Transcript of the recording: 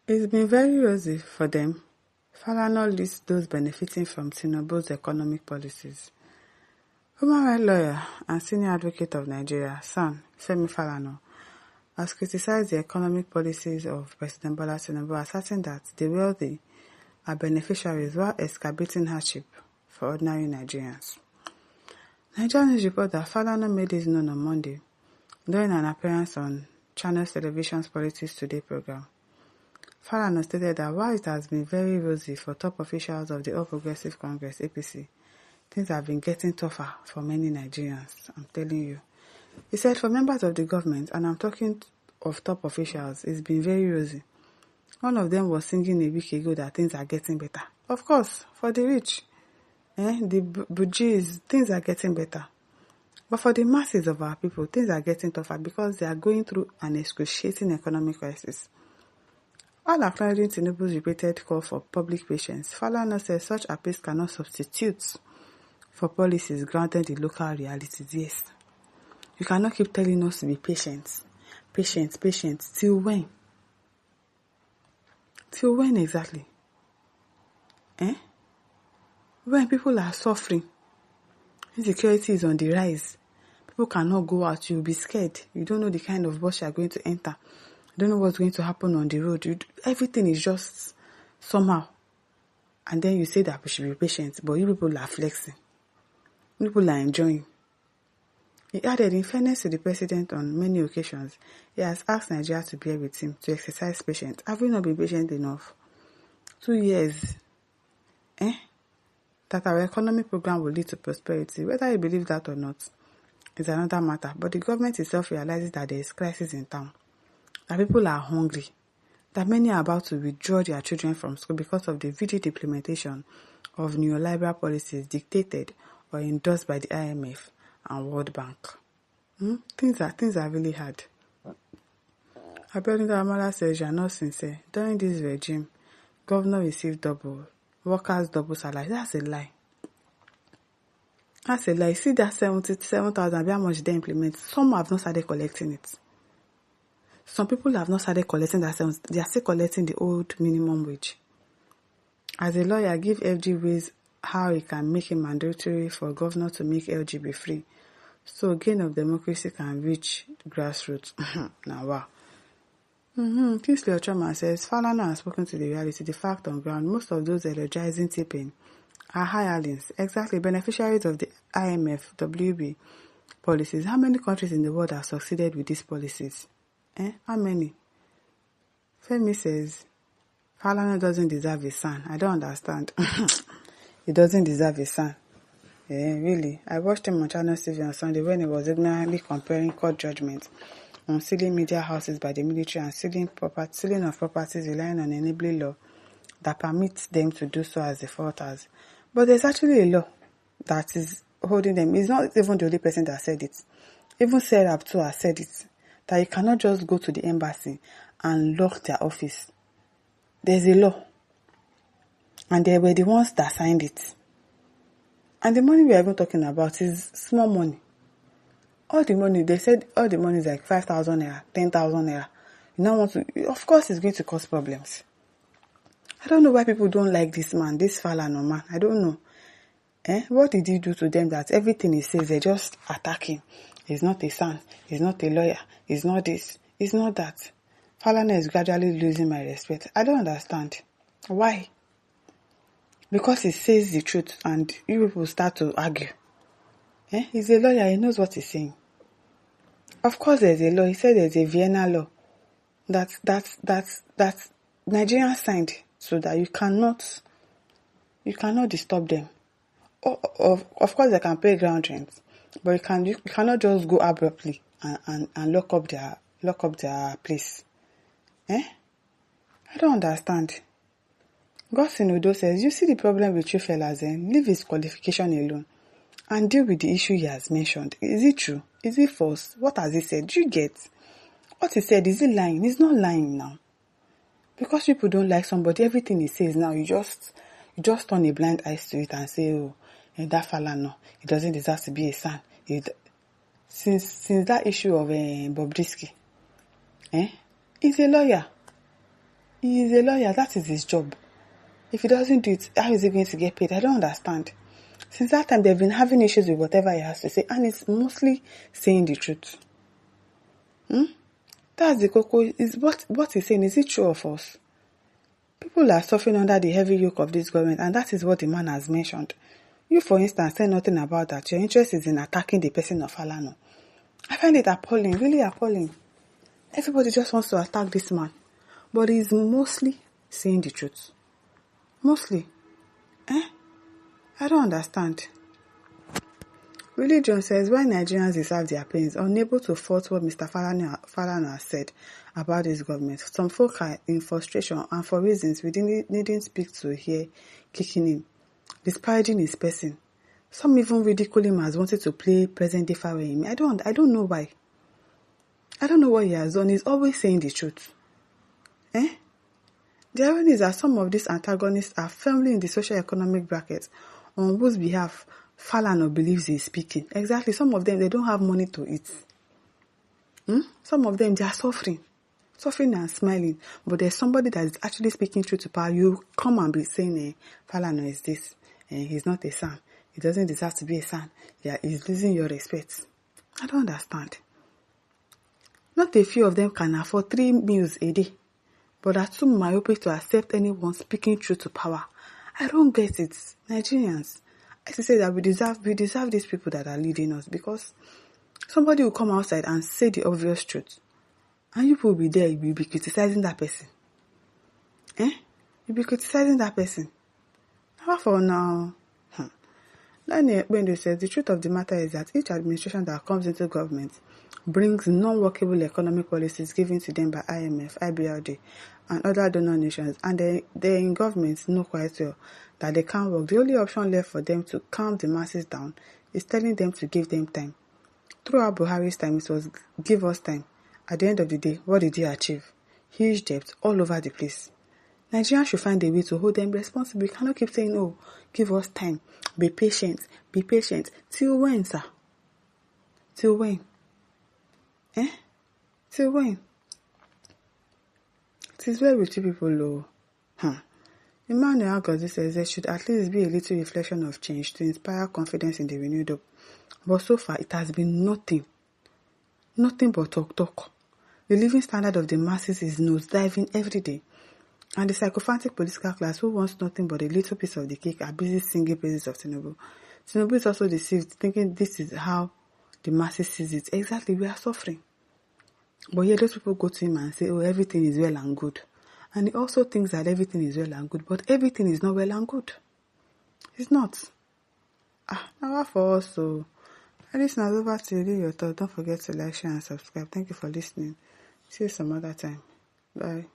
It's been very rosy for them. Falana lists those benefiting from Tinubu'S economic policies. Human rights lawyer and senior advocate of Nigeria, son Femi Falana, has criticized the economic policies of President Bola Tinubu, asserting that the wealthy are beneficiaries while exacerbating hardship for ordinary Nigerians. Nigerian news report that Falana made this known on Monday during an appearance on Channels Television's Politics Today program. Falana stated that while it has been very rosy for top officials of the All Progressive Congress (APC), things have been getting tougher for many Nigerians. I'm telling you. He said for members of the government, and I'm talking of top officials, it's been very rosy. One of them was singing a week ago that things are getting better. Of course, for the rich, the bourgeois, things are getting better. But for the masses of our people, things are getting tougher because they are going through an excruciating economic crisis. While acknowledging Tinubu's repeated call for public patience, Falana says such appeals cannot substitute for policies grounded in local realities. Yes. You cannot keep telling us to be patient. Patient. Till when? Till when exactly? When people are suffering, insecurity is on the rise. People cannot go out. You'll be scared. You don't know the kind of bus you are going to enter. You don't know what's going to happen on the road. Everything is just somehow. And then you say that we should be patient, but you people are flexing. People are enjoying. He added, in fairness to the president on many occasions, he has asked Nigeria to bear with him, to exercise patience. Have we not been patient enough? 2 years. That our economic program will lead to prosperity. Whether you believe that or not is another matter. But the government itself realizes that there is crisis in town. That people are hungry. That many are about to withdraw their children from school because of the rigid implementation of neoliberal policies dictated or endorsed by the IMF and World Bank. Things are really hard. Abiodun Amala says you are not sincere. During this regime, governor received double, workers double salary. That's a lie. That's a lie. See that 77,000, how much they implement? Some have not started collecting it. Some people have not started collecting that. They are still collecting the old minimum wage. As a lawyer, give FG ways how he can make it mandatory for governor to make LG be free, so gain of democracy can reach grassroots. Now, wow. Kingsley Ochoma says, Falana has spoken to the reality, the fact on ground. Most of those eulogizing tipping are hirelings, exactly beneficiaries of the IMF, WB policies. How many countries in the world have succeeded with these policies? How many? Femi says, Falana doesn't deserve a son. I don't understand. He doesn't deserve a son. Really. I watched him on Channel TV on Sunday when he was ignorantly comparing court judgments on sealing media houses by the military and sealing of properties relying on enabling law that permits them to do so as defaulters. But there's actually a law that is holding them. It's not even the only person that said it. Even Serap too has said it. That you cannot just go to the embassy and lock their office. There's a law. And they were the ones that signed it. And the money we are even talking about is small money. All the money, they said all the money is like 5,000 naira, 10,000 naira. You now want to, of course it's going to cause problems. I don't know why people don't like this man, this Falana man. I don't know. What did he do to them that everything he says, they just attack him? He's not a son. He's not a lawyer. He's not this. He's not that. Falana is gradually losing my respect. I don't understand. Why? Because he says the truth and you people start to argue. He's a lawyer. He knows what he's saying. Of course there's a law. He said there's a Vienna law that Nigerians signed so that you cannot disturb them. Of course they can pay ground rent. But you cannot just go abruptly and lock up their place. I don't understand. Gosinodo says, you see the problem with you fellas, leave his qualification alone and deal with the issue he has mentioned. Is it true? Is it false? What has he said? Do you get? What he said, is he lying? He's not lying now. Because people don't like somebody, everything he says now, you just turn a blind eye to it and say, oh, that Falana, he doesn't deserve to be a son. Since that issue of Bobrisky, he's a lawyer. He is a lawyer. That is his job. If he doesn't do it, how is he going to get paid? I don't understand. Since that time, they've been having issues with whatever he has to say, and it's mostly saying the truth. That's the cocoa. Is what he's saying, is it true of us? People are suffering under the heavy yoke of this government, and that is what the man has mentioned. You, for instance, say nothing about that. Your interest is in attacking the person of Falana. I find it appalling, really appalling. Everybody just wants to attack this man, but he's mostly saying the truth. Mostly. I don't understand. Religion says why Nigerians deserve their pains, unable to fault what Mr. Falana has said about this government. Some folk are in frustration and for reasons we didn't speak to hear kicking him, disparaging his person. Some even ridicule him as wanting to play present day far with him. I don't know why. I don't know what he has done. He's always saying the truth. The irony is that some of these antagonists are firmly in the socio-economic bracket on whose behalf Falana believes he is speaking. Exactly. Some of them, they don't have money to eat. Some of them, they are suffering and smiling. But there's somebody that is actually speaking truth to power. You come and be saying, Falana is this. He's not a son. He doesn't deserve to be a son. Yeah, he's losing your respect. I don't understand. Not a few of them can afford 3 meals a day, but are too myopic to accept anyone speaking truth to power. I don't get it. Nigerians, I say that we deserve these people that are leading us, because somebody will come outside and say the obvious truth, and you will be there, you will be criticizing that person. You'll be criticizing that person. How for now? When says the truth of the matter is that each administration that comes into government brings non-workable economic policies given to them by IMF, IBRD, and other donor nations, and they're in government know quite well that they can't work. The only option left for them to calm the masses down is telling them to give them time. Throughout Buhari's time, it was give us time. At the end of the day, what did he achieve? Huge debt all over the place. Nigerians should find a way to hold them responsible. We cannot keep saying, oh, give us time. Be patient. Till when, sir? Till when? Till when? It is well with you people, though. Emmanuel Gozi says there should at least be a little reflection of change to inspire confidence in the renewed hope. But so far, it has been nothing but talk. The living standard of the masses is nosediving every day. And the sycophantic political class who wants nothing but a little piece of the cake are busy singing praises of Tinubu. Tinubu is also deceived, thinking this is how the masses sees it. Exactly, we are suffering. But yet those people go to him and say, oh, everything is well and good. And he also thinks that everything is well and good, but everything is not well and good. It's not. Now for us, so listeners, over to you. Your thoughts. Don't forget to like, share, and subscribe. Thank you for listening. See you some other time. Bye.